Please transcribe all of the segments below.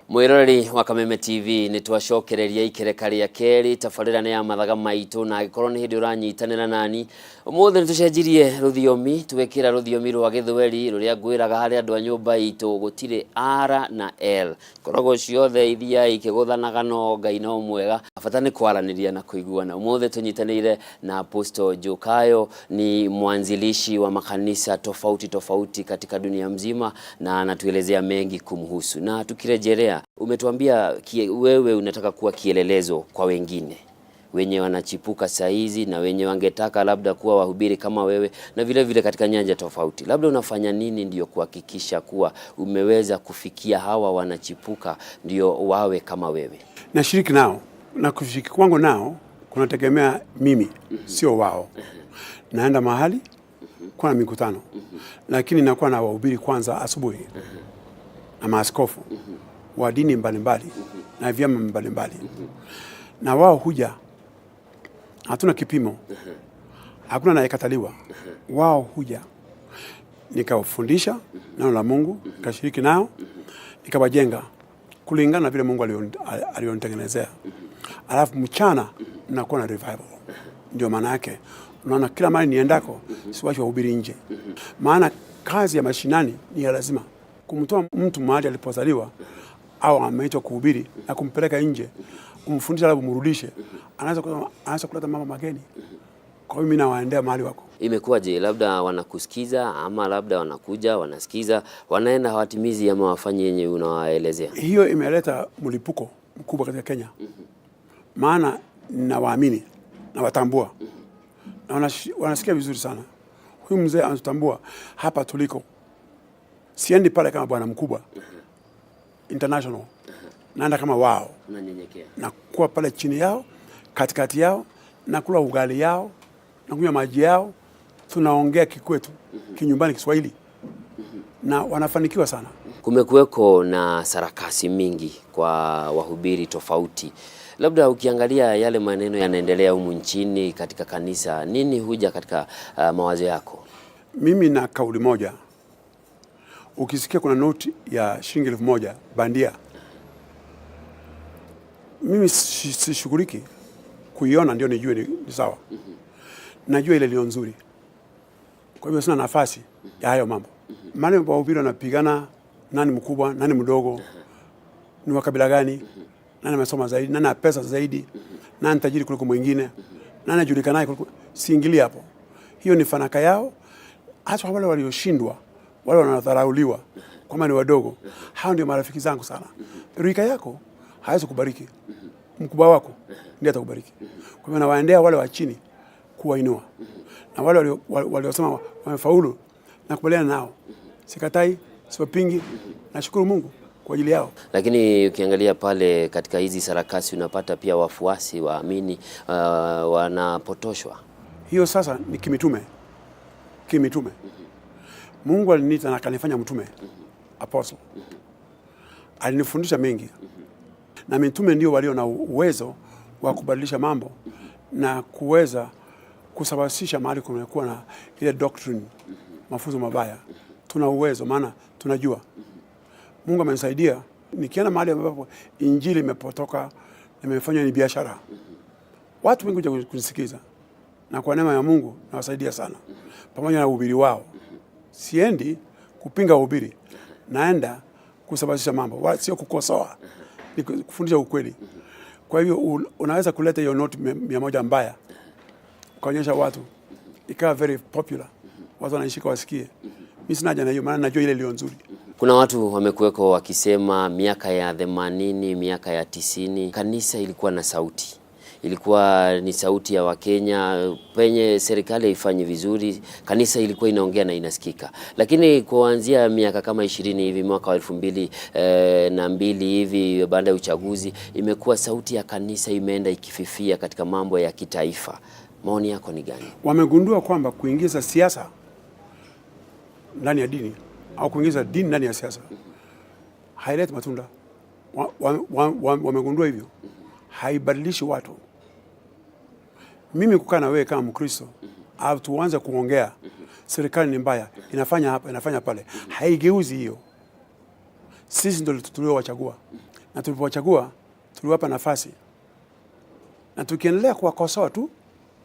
Mwiroreri wa Kameme TV nitwacokereria ikereka ria keri tabarira ni ya Mathaga Maitu na gikorwo ni hindi uranyitanira nani umuthi nitucenjirie ruthiomi tuwekira ruthiomi rwa githweri ruria ngwiraga hari andu a nyumba itu gutire R na L korogo ciothe ithia ikiguthanaga no Ngai no mwega abata ni kwaraniria na kuiguana. Umuthi tunyitanire na Apostle Joe Kayo, ni mwanzilishi wa makanisa tofauti katika dunia mzima na anatuelezea mengi kumhusu. Na tukirejelea, umetuambia wewe unataka kuwa kielelezo kwa wengine wenye wanachipuka saizi na wenye wangetaka labda kuwa wahubiri kama wewe, na vile katika nyanja tofauti. Labda unafanya nini ndio kuhakikisha kuwa umeweza kufikia hawa wanachipuka ndio wawe kama wewe? Nashiriki nao, na kushiriki kwangu nao kunategemea mimi, sio wao. Naenda mahali kuna mikutano, lakini nakuwa na wahubiri kwanza asubuhi na maaskofu wa dini mbalimbali na vyama mbalimbali, na wao huja. Hatuna kipimo, hakuna anayekataliwa. Wao huja, nikawafundisha neno la Mungu, nikashiriki nao, nikawajenga kulingana na vile Mungu alionitengenezea. Alafu mchana nakuwa na revival. Ndio maana yake unaona kila mahali niendako siwachi wahubiri nje, maana kazi ya mashinani ni ya lazima. Kumtoa mtu mahali alipozaliwa au ameitwa kuhubiri na kumpeleka nje, kumfundisha labda mrudishe, anaweza kuleta mambo mageni. Kwa hiyo mimi nawaendea mahali wako. Imekuwaje? Labda wanakusikiza ama labda wanakuja wanasikiza, wanaenda hawatimizi ama wafanye yenye unawaelezea? Hiyo imeleta mlipuko mkubwa katika Kenya. Maana nawaamini na watambua na wanasikia vizuri sana. Huyu mzee anatambua hapa tuliko. Siendi pale kama bwana mkubwa international, naenda kama wao, unanyenyekea na kuwa pale chini yao, katikati yao, na kula ugali yao, na kunywa maji yao, tunaongea kikwetu, kinyumbani Kiswahili, na wanafanikiwa sana. Kumekuweko na sarakasi mingi kwa wahubiri tofauti. Labda ukiangalia yale maneno yanaendelea humu nchini katika kanisa, nini huja katika mawazo yako? Mimi na kauli moja, ukisikia kuna noti ya shilingi 1000 bandia, mimi sishughuliki kuiona ndio nijue ni sawa. Najua ile ndio nzuri. Kwa hivyo sina nafasi ya hayo mambo. Maana wahubiri wanapigana nani mkubwa, nani mdogo, ni wa kabila gani, nani amesoma zaidi, nani ana pesa zaidi, nani tajiri kuliko mwingine, nani anajulikana kuliko. Siingili hapo. Hiyo ni fanaka yao. Hata wale walioshindwa, wale wanadharauliwa kama ni wadogo, hao ndio marafiki zangu sana. Rika yako hawezi kubariki, mkubwa wako ndiye atakubariki. Kwa hivyo nawaendea wale wa chini kuwainua, na wale waliosema wamefaulu na kubaliana nao. Sikatai, sipingi, nashukuru Mungu kwa ajili yao. Lakini ukiangalia pale katika hizi sarakasi unapata pia wafuasi waamini wanapotoshwa. Hiyo sasa ni kimitume. Mungu aliniita na akanifanya mtume, apostle. Alinifundisha mengi. Na mitume ndio walio na uwezo wa kubadilisha mambo na kuweza kusababisha mahali kumekuwa na ile doctrine, mafunzo mabaya. Tuna uwezo, maana tunajua. Mungu amenisaidia. Nikienda mahali ambapo injili imepotoka, nimefanya ni biashara, watu wengi kuja kunisikiza. Na kwa neema ya Mungu nawasaidia sana. Pamoja na uhubiri wao. Siendi kupinga uhubiri, naenda kusababisha mambo, sio kukosoa, ni kufundisha ukweli. Kwa hivyo unaweza kuleta hiyo noti 100 mbaya, ukaonyesha watu, ikawa very popular, watu wanaishika wasikie. Mimi sina haja na hiyo, maana najua ile ndio nzuri. Kuna watu wamekuweko wakisema miaka ya 80, miaka ya 90, kanisa ilikuwa na sauti. Ilikuwa ni sauti ya Wakenya, penye serikali haifanyi vizuri, kanisa ilikuwa inaongea na inasikika. Lakini kuanzia miaka kama 20 hivi, mwaka wa 2002 hivi, baada ya uchaguzi, imekuwa sauti ya kanisa imeenda ikififia katika mambo ya kitaifa. Maoni yako ni gani? Wamegundua kwamba kuingiza siasa ndani ya dini au kuingiza dini ndani ya siasa haileti matunda. Wamegundua hivyo. Haibadilishi watu. Mimi kukaa na wewe kama Mkristo au tuanze kuongea serikali ni mbaya, inafanya hapa, inafanya pale, haigeuzi hiyo. Sisi ndio tuliowachagua, na tulipowachagua tuliwapa nafasi, na tukiendelea kuwakosoa tu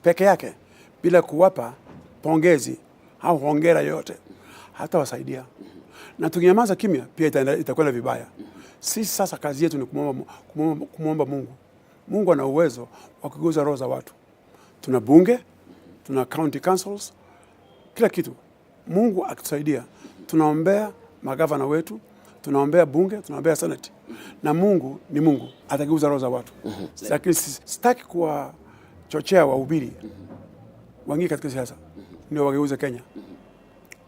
peke yake bila kuwapa pongezi au hongera yoyote hata wasaidia, na tukinyamaza kimya pia itakwenda vibaya. Sisi sasa kazi yetu ni kumwomba Mungu. Mungu ana uwezo wa kugeuza roho za watu. Tuna bunge, tuna county councils, kila kitu. Mungu akitusaidia, tunaombea magavana wetu, tunaombea bunge, tunaombea senate. Na Mungu ni Mungu, atageuza roho za watu. Lakini sitaki kuwachochea wahubiri waingie katika siasa ndio wageuze Kenya.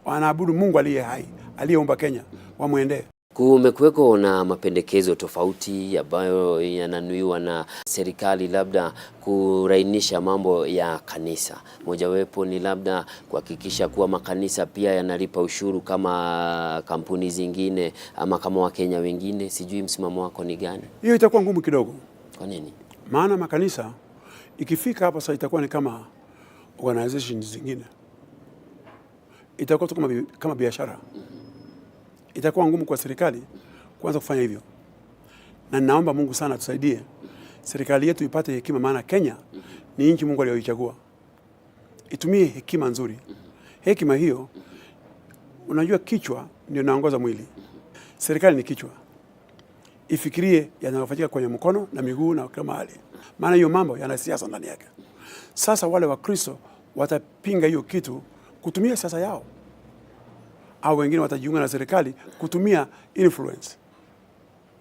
Wanaabudu Mungu aliye hai, aliyeumba Kenya, wamwendee. Kumekuweko na mapendekezo tofauti ambayo yananuiwa na serikali, labda kurainisha mambo ya kanisa. Mojawapo ni labda kuhakikisha kuwa makanisa pia yanalipa ushuru kama kampuni zingine ama kama Wakenya wengine. Sijui msimamo wako ni gani? Hiyo itakuwa ngumu kidogo. Kwa nini? Maana makanisa ikifika hapa sasa itakuwa ni kama organizations zingine. Itakuwa kama biashara. Itakuwa ngumu kwa serikali kuanza kufanya hivyo. Na ninaomba Mungu sana tusaidie serikali yetu ipate hekima, maana Kenya ni nchi Mungu aliyoichagua. Itumie hekima nzuri. Hekima hiyo, unajua kichwa ndio inaongoza mwili. Serikali ni kichwa. Ifikirie yanayofanyika kwenye mkono na miguu na kila mahali. Maana hiyo mambo yana siasa ndani yake. Sasa wale Wakristo watapinga hiyo kitu kutumia siasa yao, au wengine watajiunga na serikali kutumia influence,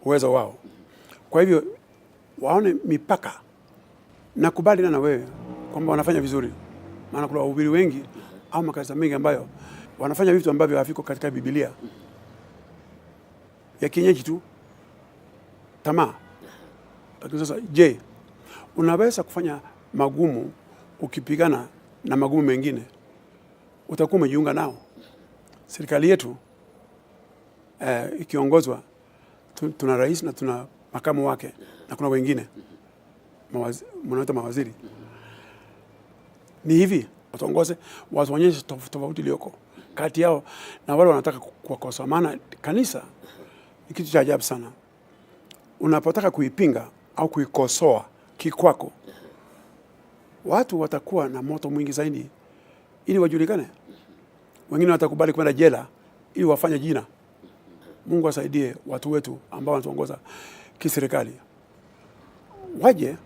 uwezo wao. Kwa hivyo waone mipaka. Nakubali na wewe kwamba wanafanya vizuri, maana kuna wahubiri wengi au makanisa mengi ambayo wanafanya vitu ambavyo haviko katika Biblia, ya kienyeji tu, tamaa. Lakini sasa, je, unaweza kufanya magumu ukipigana na magumu mengine? Utakuwa umejiunga nao. Serikali yetu ikiongozwa, tuna rais na tuna makamu wake na kuna wengine mnaita mawaziri. Ni hivi, watuongoze, watuonyeshe tofauti iliyoko kati yao na wale wanataka kuwakosoa. Maana kanisa ni kitu cha ajabu sana. Unapotaka kuipinga au kuikosoa kikwako, watu watakuwa na moto mwingi zaidi ili wajulikane. Wengine watakubali kwenda jela ili wafanye jina. Mungu asaidie watu wetu ambao wanatuongoza kiserikali. Waje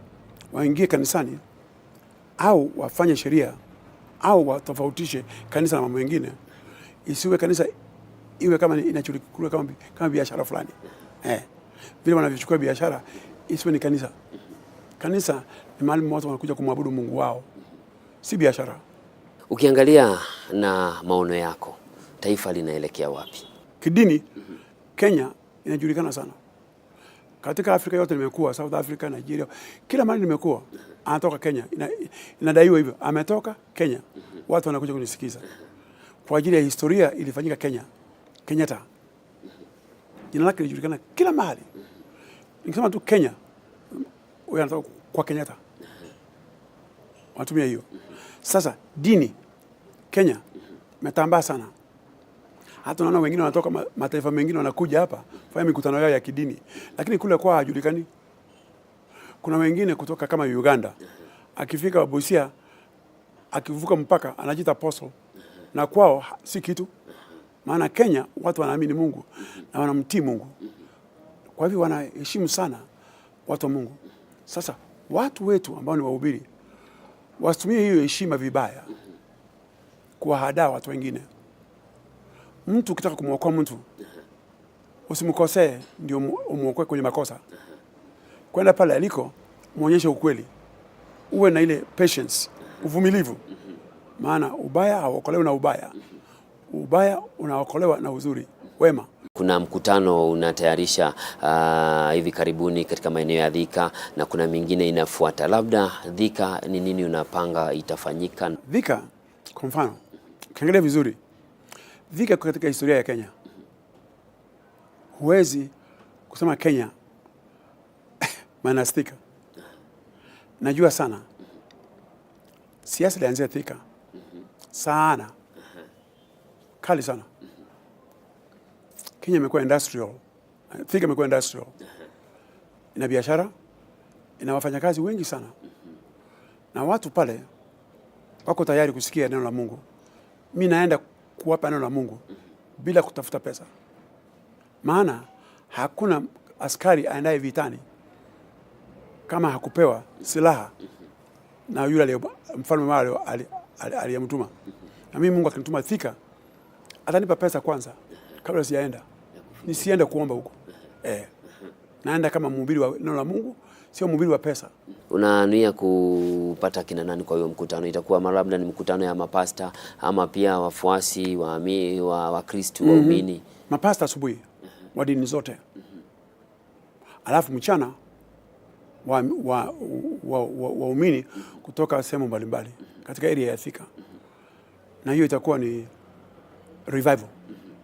waingie kanisani au wafanye sheria au watofautishe kanisa na mambo mengine. Isiwe kanisa iwe kama inachukuliwa kama biashara fulani. Vile wanavyochukua biashara, isiwe ni kanisa. Kanisa ni mahali watu wanakuja kumwabudu Mungu wao, si biashara. Ukiangalia na maono yako, taifa linaelekea wapi? Kidini, Kenya inajulikana sana. Katika Afrika yote nimekuwa, South Africa, Nigeria, kila mahali nimekuwa, anatoka Kenya. Inadaiwa hivyo, ametoka Kenya. Watu wanakuja kunisikiza. Kwa ajili ya historia ilifanyika Kenya. Kenyatta. Jina lake linajulikana kila mahali. Nikisema tu Kenya, wewe anatoka kwa Kenyatta. Watumia hiyo. Sasa dini Kenya imetambaa sana. Hata unaona wengine wanatoka mataifa mengine wanakuja hapa fanya mikutano yao ya kidini, lakini kule kwa hajulikani. Kuna wengine kutoka kama Uganda, akifika Busia, akivuka mpaka anajiita apostle, na kwao si kitu. Maana Kenya watu wanaamini Mungu na wanamtii Mungu. Kwa hivyo wanaheshimu sana watu wa Mungu. Sasa watu wetu ambao ni wahubiri wasitumie hiyo heshima vibaya kuwahadaa watu wengine. Mtu ukitaka kumwokoa mtu, usimkosee ndio umuokoe kwenye makosa. Kwenda pale aliko, muonyeshe ukweli. Uwe na ile patience, uvumilivu. Maana ubaya hauokolewi na ubaya. Ubaya unaokolewa na uzuri, wema. Kuna mkutano unatayarisha hivi karibuni katika maeneo ya Thika na kuna mingine inafuata. Labda Thika ni nini unapanga itafanyika? Thika, kwa mfano, ukiangalia vizuri, Thika katika historia ya Kenya. Huwezi kusema Kenya manastika. Najua sana. Siasa ilianzia Thika. Sana. Kali sana. Kenya imekuwa industrial. Thika imekuwa industrial. Ina biashara, ina wafanyakazi wengi sana. Na watu pale wako tayari kusikia neno la Mungu. Mimi naenda kuwapa neno la Mungu bila kutafuta pesa. Maana hakuna askari aendaye vitani kama hakupewa silaha na yule mfalme wale aliyemtuma. Na mimi Mungu akinituma Thika, atanipa pesa kwanza kabla sijaenda. Nisiende kuomba huko. Naenda kama mhubiri wa neno la Mungu, sio mhubiri wa pesa. Unaania kupata kina nani kwa hiyo mkutano? Itakuwa labda ni mkutano ya mapasta ama pia wafuasi wa Kristo waumini? Mapasta asubuhi wa dini zote. Alafu mchana waumini kutoka sehemu mbalimbali katika area ya Thika. Na hiyo itakuwa ni revival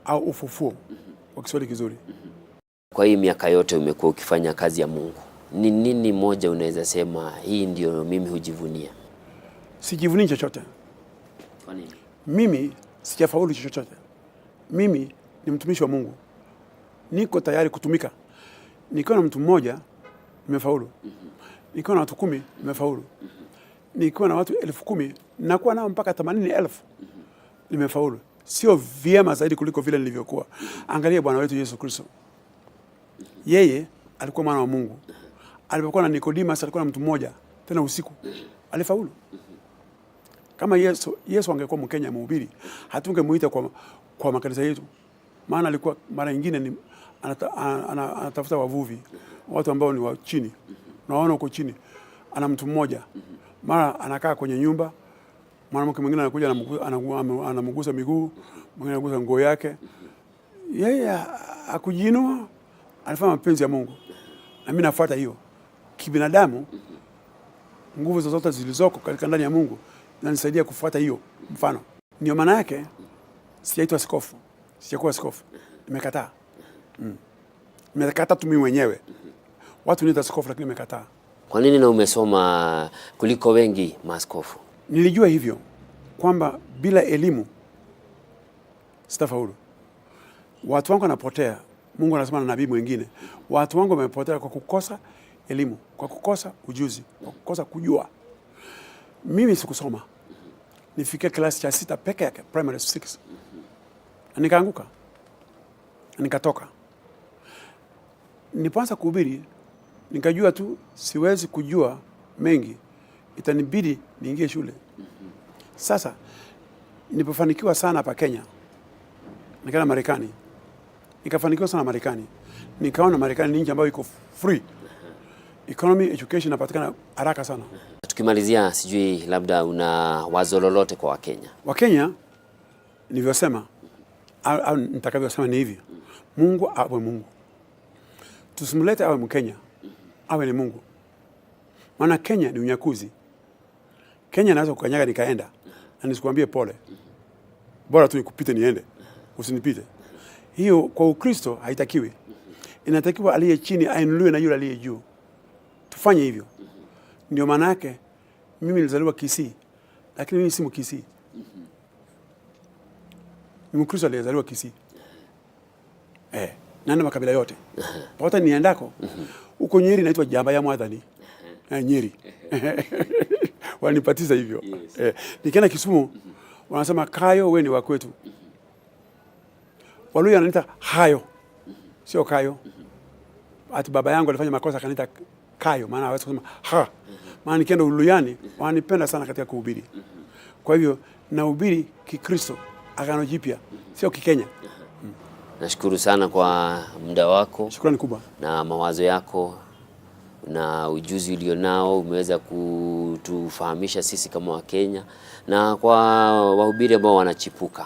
au ufufuo kwa Kiswahili kizuri. Kwa hii miaka yote umekuwa ukifanya kazi ya Mungu, ni nini moja unaweza sema hii ndio mimi hujivunia? Sijivunii chochote. Kwa nini? Mimi sijafaulu chochote. Mimi ni mtumishi wa Mungu. Niko tayari kutumika. Nikiwa na mtu mmoja nimefaulu. Nikiwa na watu 10 nimefaulu. Nikiwa na watu 10,000 nakuwa nao mpaka 80,000 nimefaulu. Sio vyema zaidi kuliko vile nilivyokuwa. Angalia Bwana wetu Yesu Kristo. Yeye alikuwa mwana wa Mungu. Alipokuwa na Nicodemus alikuwa na mtu mmoja tena usiku. Alifaulu. Kama Yesu angekuwa Mkenya mhubiri, hatungemuita kwa makanisa yetu. Maana alikuwa mara nyingine ni anatafuta wavuvi, watu ambao ni wa chini. Unaona huko chini ana mtu mmoja. Mara anakaa kwenye nyumba, mwanamke mwingine anakuja anamgusa miguu, mwingine anagusa nguo yake. Yeye akujinua, alifanya mapenzi ya Mungu. Na mimi nafuata hiyo. Kibinadamu, nguvu zozote zilizoko katika ndani ya Mungu zinanisaidia kufuata hiyo mfano. Ndio maana yake sijaitwa askofu. Sijakuwa askofu. Nimekataa. Nimekataa tu mimi mwenyewe. Watu ni askofu lakini nimekataa. Kwa nini na umesoma kuliko wengi maaskofu? Nilijua hivyo kwamba bila elimu sitafaulu. Watu wangu wanapotea. Mungu anasema na nabii mwingine. Watu wangu wamepotea kwa kukosa elimu, kwa kukosa ujuzi, kwa kukosa kujua. Mimi sikusoma. Nifikia klasi cha 6 peke yake, primary 6. Na nikaanguka. Nikatoka. Nilipoanza kuhubiri, nikajua tu siwezi kujua mengi. Itanibidi niingie shule. Sasa nilipofanikiwa sana hapa Kenya, nikaenda Marekani. Nikafanikiwa sana Marekani. Nikaona Marekani ni nchi ambayo iko free. Economy, education inapatikana haraka sana. Tukimalizia, sijui labda una wazo lolote kwa Wakenya? Wakenya nilivyosema au nitakavyosema ni hivi. Mungu awe Mungu. Tusimlete awe Mkenya. Awe ni Mungu. Maana Kenya ni unyakuzi. Kenya naweza kukanyaga nikaenda na nisikwambie pole. Bora tu nikupite niende. Usinipite. Hiyo kwa Ukristo haitakiwi. Inatakiwa aliye chini ainuliwe na yule aliye juu. Tufanye hivyo. Ndio maana yake mimi nilizaliwa Kisii, lakini mimi si Mkisii. Ni Mkristo aliyezaliwa Kisii. Naenda makabila yote. Pote niendako. Huko Nyeri inaitwa Jamba ya Mwadhani. Nyeri. Wanipatiza hivyo. Nikienda Kisumu wanasema Kayo wewe ni wa kwetu. Waluya wananiita Hayo. Sio Kayo. Ati baba yangu alifanya makosa akaniita Kayo, maana hawezi kusema ha. Maana nikienda Uluyani wananipenda sana katika kuhubiri. Kwa hivyo nahubiri Kikristo, Agano Jipya, sio Kikenya. Nashukuru sana kwa muda wako. Shukrani kubwa. Na mawazo yako na ujuzi ulionao umeweza kutufahamisha sisi kama Wakenya na kwa wahubiri ambao wanachipuka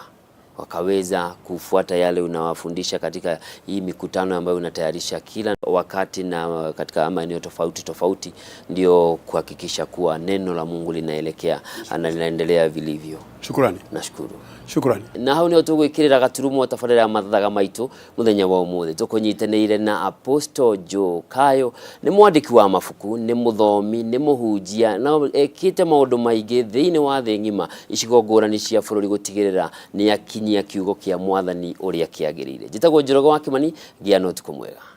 wakaweza kufuata yale unawafundisha katika hii mikutano ambayo unatayarisha kila wakati na katika maeneo tofauti tofauti, ndio kuhakikisha kuwa neno la Mungu linaelekea na linaendelea vilivyo. Shukrani. Nashukuru. Shukrani. Na hau nio tugwikirira gaturumo tabarira Mathaga Maitu muthenya wa umuthi tukunyitanire na Apostle Joe Kayo. Ni mwandiki wa mafuku, ni muthomi, ni muhunjia na ekite maundu maingi thiini wa thi ngima icigo ngurani cia bururi gutigirira ni akinyia kiugo kia Mwathani uria kiagirire. Njitagwo Njoroge wa Kimani, gia no tukumwega.